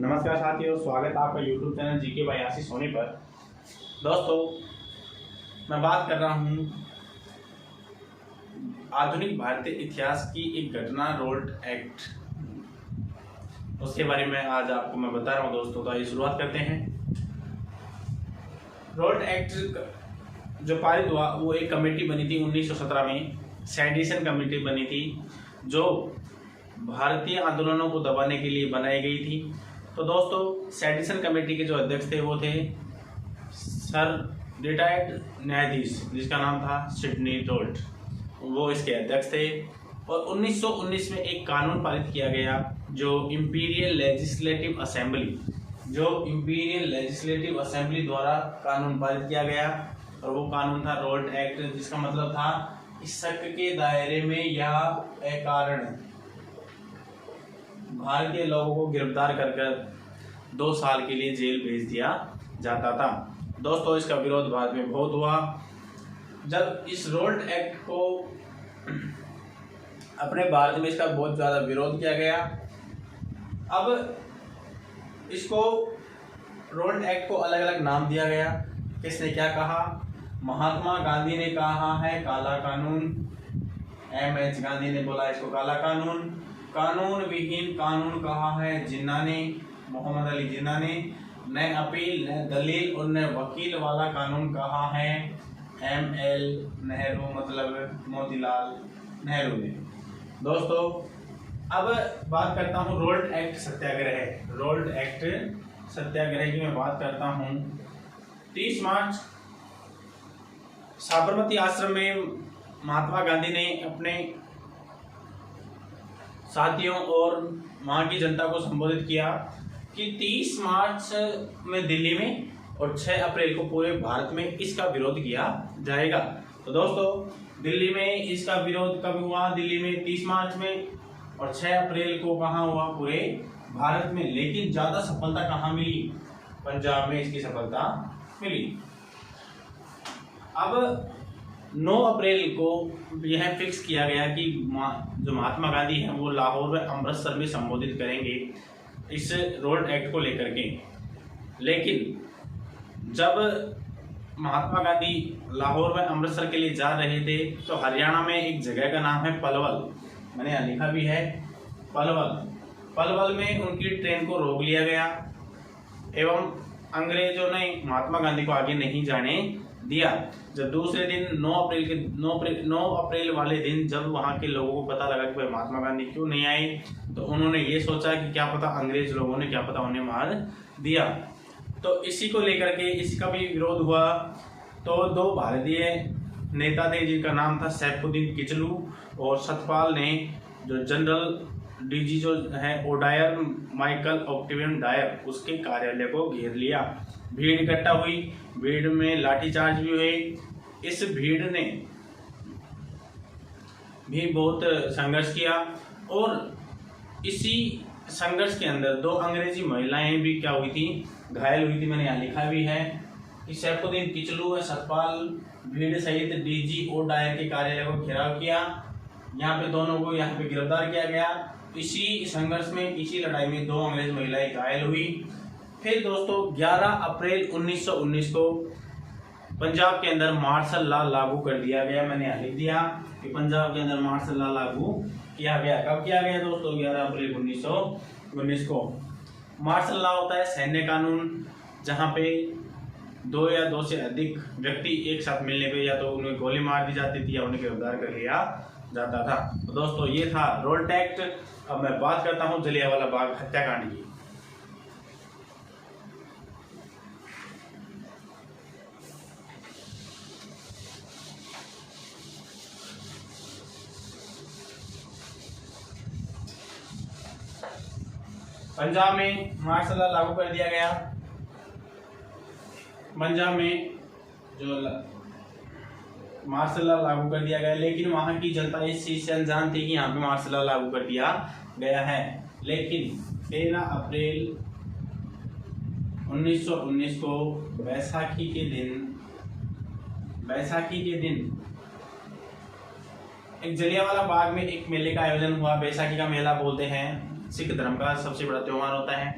नमस्कार साथियों, स्वागत है आपका YouTube चैनल जीके बाय आशीष सोनी पर। दोस्तों, मैं बात कर रहा हूँ आधुनिक भारतीय इतिहास की एक घटना रोल्ट एक्ट, उसके बारे में आज आपको मैं बता रहा हूँ। दोस्तों, तो आइए शुरुआत करते हैं। रोल्ट एक्ट जो पारित हुआ वो एक कमेटी बनी थी 1917 में, सेडिशन कमेटी बनी थी जो भारतीय आंदोलनों को दबाने के लिए बनाई गई थी। तो दोस्तों, सेडिशन कमेटी के जो अध्यक्ष थे वो थे सर रिटायर्ड न्यायाधीश जिसका नाम था सिडनी रोल्ट, वो इसके अध्यक्ष थे। और 1919 में एक कानून पारित किया गया जो इंपीरियल लेजिस्लेटिव असेंबली द्वारा कानून पारित किया गया, और वो कानून था रोल्ट एक्ट, जिसका मतलब था इस शक के दायरे में या अकारण भारतीय लोगों को गिरफ्तार कर 2 साल के लिए जेल भेज दिया जाता था। दोस्तों, इसका विरोध भारत में बहुत हुआ। जब इस रोल्ट एक्ट को अपने भारत में इसका बहुत ज़्यादा विरोध किया गया। अब इसको रोल्ट एक्ट को अलग अलग नाम दिया गया। किसने क्या कहा? महात्मा गांधी ने कहा है काला कानून, M.H. गांधी ने बोला इसको काला कानून। कानून विहीन कानून कहा है जिन्ना ने, मोहम्मद अली जिन्ना ने। न अपील न दलील और न वकील वाला कानून कहा है M.L. नेहरू, मतलब मोतीलाल नेहरू ने। दोस्तों, अब बात करता हूँ रोल्ट एक्ट सत्याग्रह। रोल्ट एक्ट सत्याग्रह की मैं बात करता हूँ। 30 मार्च साबरमती आश्रम में महात्मा गांधी ने अपने साथियों और वहाँ की जनता को संबोधित किया कि 30 मार्च में दिल्ली में और 6 अप्रैल को पूरे भारत में इसका विरोध किया जाएगा। तो दोस्तों, दिल्ली में इसका विरोध कब हुआ? दिल्ली में 30 मार्च में, और 6 अप्रैल को कहाँ हुआ? पूरे भारत में। लेकिन ज़्यादा सफलता कहाँ मिली? पंजाब में इसकी सफलता मिली। अब 9 अप्रैल को यह फिक्स किया गया कि जो महात्मा गांधी हैं वो लाहौर व अमृतसर में संबोधित करेंगे इस रोल्ट एक्ट को लेकर के। लेकिन जब महात्मा गांधी लाहौर व अमृतसर के लिए जा रहे थे तो हरियाणा में एक जगह का नाम है पलवल, मैंने यहाँ लिखा भी है पलवल में उनकी ट्रेन को रोक लिया गया एवं अंग्रेजों ने महात्मा गांधी को आगे नहीं जाने दिया। जब दूसरे दिन 9 अप्रैल वाले दिन जब वहाँ के लोगों को पता लगा कि भाई महात्मा गांधी क्यों नहीं आए, तो उन्होंने ये सोचा कि क्या पता अंग्रेज लोगों ने क्या पता उन्हें मार दिया। तो इसी को लेकर के इसका भी विरोध हुआ। तो 2 भारतीय नेता थे जिनका नाम था सैफुद्दीन किचलू और सतपाल ने, जो जनरल डीजी जो है ओडायर माइकल ऑक्टेवियन डायर, उसके कार्यालय को घेर लिया। भीड़ इकट्ठा हुई, भीड़ में लाठीचार्ज भी हुए। इस भीड़ ने भी बहुत संघर्ष किया और इसी संघर्ष के अंदर 2 अंग्रेजी महिलाएं भी क्या हुई थी? घायल हुई थी। मैंने यहाँ लिखा भी है कि सैफुद्दीन किचलू व सतपाल भीड़ सहित डीजी ओडायर के कार्यालय को घेराव किया। यहाँ पे दोनों को यहाँ पे गिरफ्तार किया गया। इसी संघर्ष में, इसी लड़ाई में 2 अंग्रेज महिलाएं घायल हुई। फिर दोस्तों, 11 अप्रैल 1919 को पंजाब के अंदर मार्शल लॉ लागू कर दिया गया। मैंने यहाँ लिख दिया कि पंजाब के अंदर मार्शल लॉ लागू किया गया। कब किया गया दोस्तों? 11 अप्रैल 1919 को। मार्शल लॉ होता है सैन्य कानून, जहाँ पे 2 या 2 से अधिक व्यक्ति एक साथ मिलने पे या तो उन्हें गोली मार दी जाती थी या उन्हें गिरफ्तार कर लिया जाता था। तो दोस्तों, ये था रोल्ट एक्ट। अब मैं बात करता हूँ जलियांवाला बाग हत्याकांड की। पंजाब में मार्शल लॉ लागू कर दिया गया। पंजाब में जो मार्शल लॉ लागू कर दिया गया, लेकिन वहाँ की जनता इस चीज से अनजान थी कि यहाँ पे मार्शल लॉ लागू कर दिया गया है। लेकिन 13 अप्रैल 1919 को बैसाखी के दिन एक जलियांवाला बाग में एक मेले का आयोजन हुआ। बैसाखी का मेला बोलते हैं, सिख धर्म का सबसे बड़ा त्योहार होता है।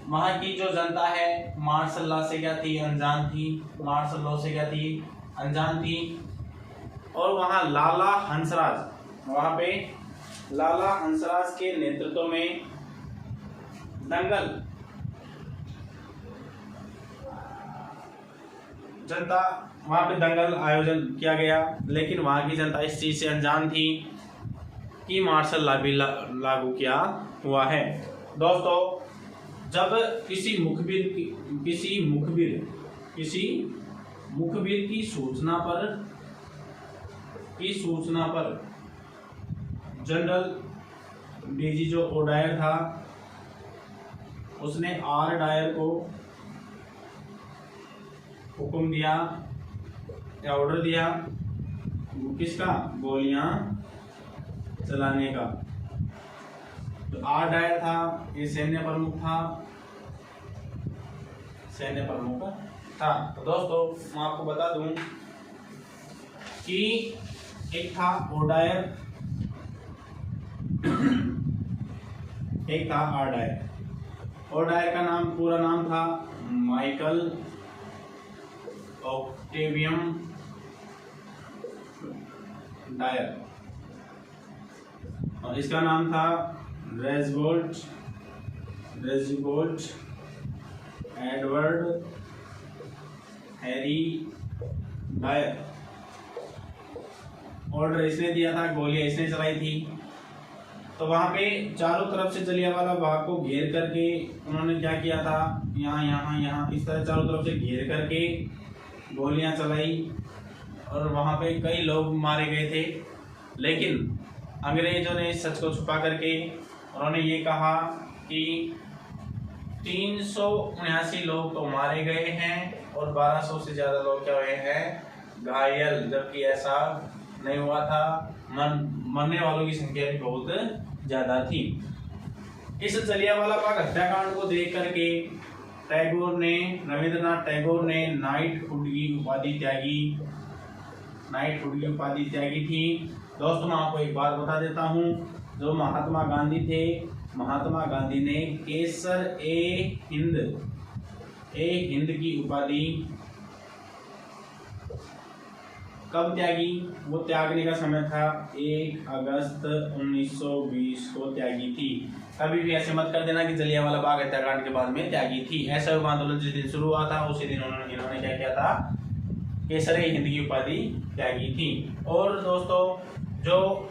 वहाँ की जो जनता है मार्शल लॉ से क्या थी, अनजान थी। मार्शल लॉ से क्या थी, अनजान थी। और वहाँ लाला हंसराज, वहाँ पे लाला हंसराज के नेतृत्व में दंगल, जनता वहाँ पे दंगल आयोजन किया गया। लेकिन वहाँ की जनता इस चीज़ से अनजान थी कि मार्शल लॉ भी लागू किया हुआ है। दोस्तों, जब किसी मुखबिर की सूचना पर जनरल डीजी जो ओडायर था, उसने आर डायर को हुक्म दिया या ऑर्डर दिया किसका, गोलियां चलाने का। तो आर डायर था, ये सैन्य प्रमुख था। तो दोस्तों, मैं आपको बता दूं कि एक था ओडायर, एक था आर डायर। ओडायर का नाम, पूरा नाम था माइकल ऑक्टेवियम डायर, और इसका नाम था रेजिबोल्ट एडवर्ड हैरी डायर। ऑर्डर इसने दिया था, गोलियां इसने चलाई थी। तो वहां पे चारों तरफ से जलियांवाला बाग को घेर करके उन्होंने क्या किया था, यहाँ इस तरह चारों तरफ से घेर करके गोलियां चलाई और वहां पे कई लोग मारे गए थे। लेकिन अंग्रेजों ने इस सच को छुपा करके उन्होंने ये कहा कि 379 लोग तो मारे गए हैं और 1200 से ज्यादा लोग क्या हुए हैं, घायल, जबकि ऐसा नहीं हुआ था। मरने वालों की संख्या भी बहुत ज्यादा थी। इस जलियांवाला बाग हत्याकांड को देख करके रविंद्रनाथ टैगोर ने नाइटहुड की उपाधि त्यागी थी। दोस्तों, मैं आपको एक बात बता देता हूँ, जो महात्मा गांधी थे, महात्मा गांधी ने केसर ए हिंद की उपाधि कब त्यागी, वो त्यागने का समय था 1 अगस्त 1920 को त्यागी थी। कभी भी ऐसे मत कर देना कि जलियांवाला बाग हत्याकांड के बाद में त्यागी थी। असहयोग आंदोलन जिस दिन शुरू हुआ था उसी दिन इन्होंने क्या किया था, केसर ए हिंद की उपाधि त्यागी थी। और दोस्तों, जो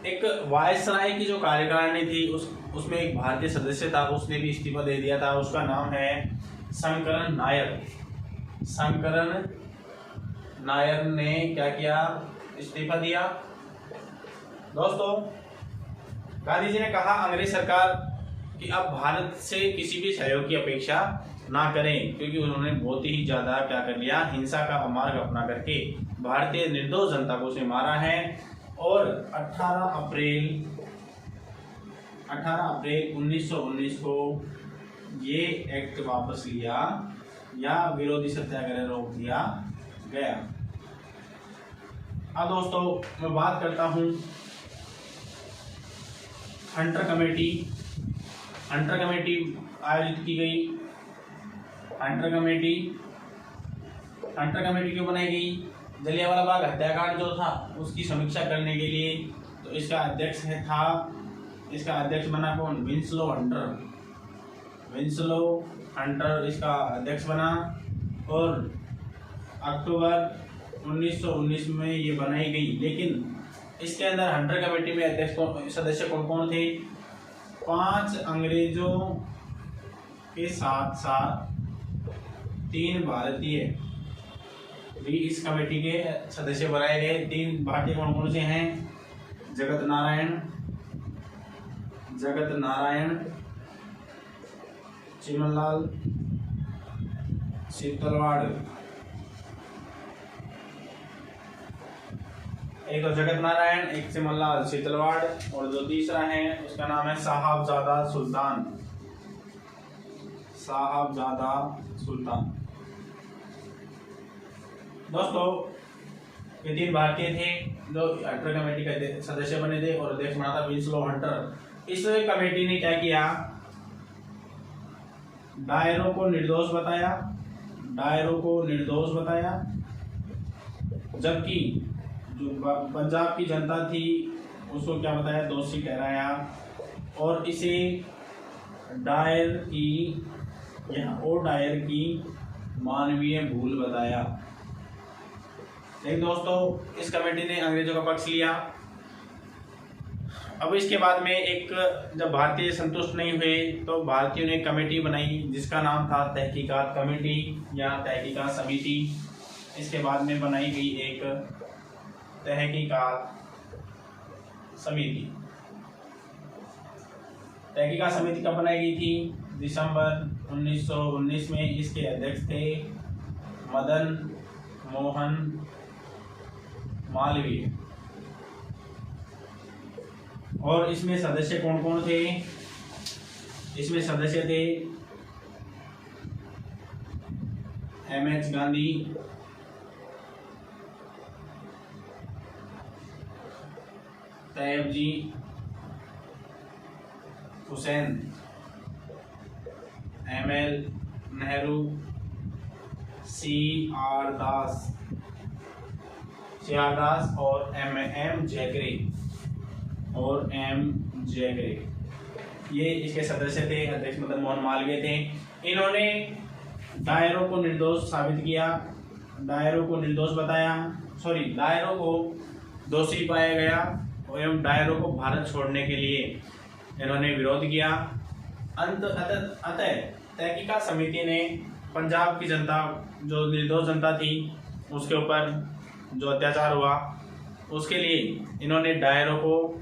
एक वायसराय की जो कार्यकारिणी थी उसमें एक भारतीय सदस्य था, उसने भी इस्तीफा दे दिया था। उसका नाम है शंकरन नायर ने क्या किया, इस्तीफा दिया। दोस्तों, गांधी जी ने कहा अंग्रेज सरकार कि अब भारत से किसी भी सहयोग की अपेक्षा ना करें, क्योंकि उन्होंने बहुत ही ज्यादा क्या कर लिया, हिंसा का मार्ग अपना करके भारतीय निर्दोष जनता को उसे मारा है। और 18 अप्रैल 1919 को ये एक्ट वापस लिया या विरोधी सत्याग्रह रोक दिया गया। अब दोस्तों, मैं बात करता हूं हंटर कमेटी आयोजित की गई। हंटर कमेटी क्यों बनाई गई, जलियांवाला बाग हत्याकांड जो था उसकी समीक्षा करने के लिए। तो इसका अध्यक्ष बना कौन, विंसलो हंटर इसका अध्यक्ष बना। और अक्टूबर 1919 में ये बनाई गई। लेकिन इसके अंदर हंटर कमेटी में सदस्य कौन कौन थे, 5 अंग्रेजों के साथ साथ 3 भारतीय भी इस कमेटी के सदस्य बनाए गए। 3 भारतीय कौन कौन से हैं, जगत नारायण, चिमनलाल, शीतलवाड़। एक तो जगत नारायण, एक चिमनलाल, शीतलवाड़, और जो तीसरा है उसका नाम है साहबजादा सुल्तान। दोस्तों, ये 3 भारतीय थे जो हंटर कमेटी के सदस्य बने थे और अध्यक्ष बना था विंसलो हंटर। इस कमेटी ने क्या किया, डायरों को निर्दोष बताया, डायरों को निर्दोष बताया, जबकि जो पंजाब की जनता थी उसको क्या बताया, दोषी ठहराया। और इसे डायर की या ओ डायर की मानवीय भूल बताया। लेकिन दोस्तों इस कमेटी ने अंग्रेजों का पक्ष लिया। अब इसके बाद में एक जब भारतीय संतुष्ट नहीं हुए तो भारतीयों ने कमेटी बनाई जिसका नाम था तहकीकात कमेटी या तहकीकात समिति। इसके बाद में बनाई गई एक तहकीकात समिति। तहकीकात समिति कब बनाई गई थी? दिसंबर 1919 में। इसके अध्यक्ष थे मदन मोहन मालवीय। और इसमें सदस्य कौन कौन थे? इसमें सदस्य थे M.H. Gandhi, Tyabji Hussain, M.L. Nehru, C.R. दास और M. जैगरे। ये इसके सदस्य थे। अध्यक्ष मदन मोहन मालवीय थे। इन्होंने डायरों को निर्दोष साबित किया, डायरों को निर्दोष बताया, डायरों को दोषी पाया गया एवं डायरों को भारत छोड़ने के लिए इन्होंने विरोध किया। अतः तहकीकात समिति ने पंजाब की जनता, जो निर्दोष जनता थी, उसके ऊपर जो अत्याचार हुआ उसके लिए इन्होंने डायरों को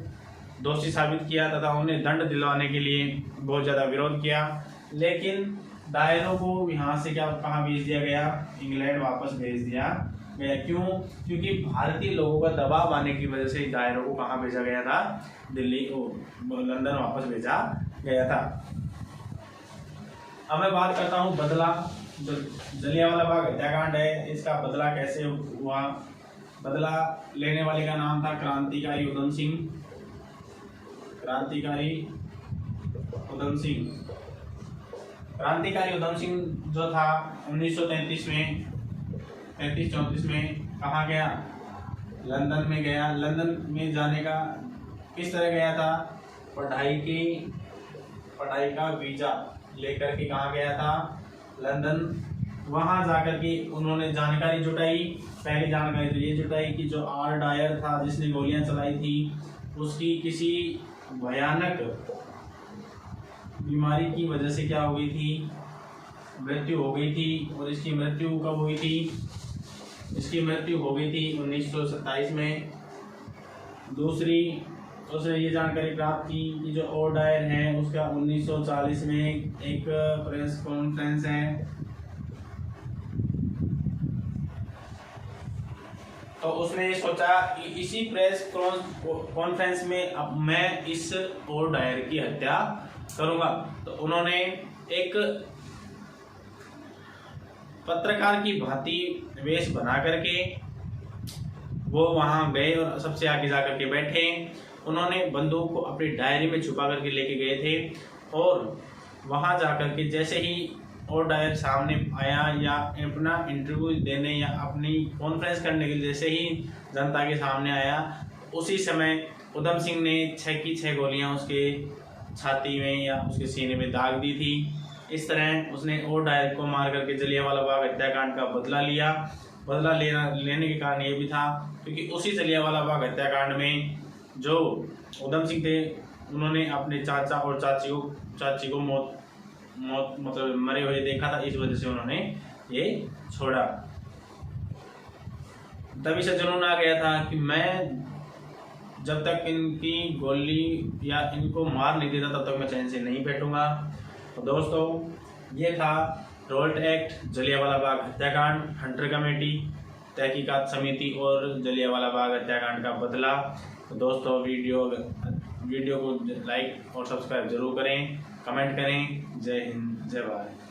दोषी साबित किया तथा उन्हें दंड दिलवाने के लिए बहुत ज़्यादा विरोध किया। लेकिन डायरों को यहाँ से कहाँ भेज दिया गया? इंग्लैंड वापस भेज दिया गया। क्यों? क्योंकि भारतीय लोगों का दबाव आने की वजह से डायरों को कहाँ भेजा गया था? दिल्ली, लंदन वापस भेजा गया था। अब मैं बात करता हूँ बदला। जो जलियांवाला बाग हत्याकांड है, इसका बदला कैसे हुआ? बदला लेने वाले का नाम था क्रांतिकारी उधम सिंह। क्रांतिकारी उधम सिंह जो था 1933 में 33-34 में कहाँ गया? लंदन में गया। लंदन में जाने का किस तरह गया था? पढ़ाई का वीजा लेकर के कहाँ गया था? लंदन। वहाँ जाकर के उन्होंने जानकारी जुटाई। पहली जानकारी तो ये जुटाई कि जो आर डायर था जिसने गोलियां चलाई थी उसकी किसी भयानक बीमारी की वजह से क्या हो गई थी? मृत्यु हो गई थी। और इसकी मृत्यु कब हुई थी? इसकी मृत्यु हो गई थी 1927 में। दूसरी उसने ये जानकारी प्राप्त की कि जो ओ डायर है उसका 1940 में एक प्रेस कॉन्फ्रेंस है, तो उसने सोचा कि इसी प्रेस कॉन्फ्रेंस में अब मैं इस ओ डायर की हत्या करूंगा। तो उन्होंने एक पत्रकार की भांति वेश बना करके वो वहां गए और सबसे आगे जाकर के बैठे। उन्होंने बंदूक को अपनी डायरी में छुपा करके लेके गए थे और वहां जाकर के जैसे ही और डायर सामने आया या अपना इंटरव्यू देने या अपनी कॉन्फ्रेंस करने के लिए जैसे ही जनता के सामने आया, उसी समय उधम सिंह ने 6 की 6 गोलियां उसके छाती में या उसके सीने में दाग दी थी। इस तरह उसने ओ डायर को मार करके जलियांवाला बाग हत्याकांड का बदला लिया। बदला लेने के कारण ये भी था क्योंकि उसी जलियांवाला बाग हत्याकांड में जो उधम सिंह थे उन्होंने अपने चाचा और चाची को मौत मतलब मरे हुए देखा था। इस वजह से उन्होंने ये छोड़ा। तभी से जुनून आ गया था कि मैं जब तक इनकी गोली या इनको मार नहीं देता तब तक मैं चैन से नहीं बैठूंगा। तो दोस्तों ये था रोल्ट एक्ट, जलियांवाला बाग हत्याकांड, हंटर कमेटी, तहकीकात समिति और जलियांवाला बाग हत्याकांड का बदला। तो दोस्तों वीडियो को लाइक और सब्सक्राइब जरूर करें, कमेंट करें। जय हिंद, जय भारत।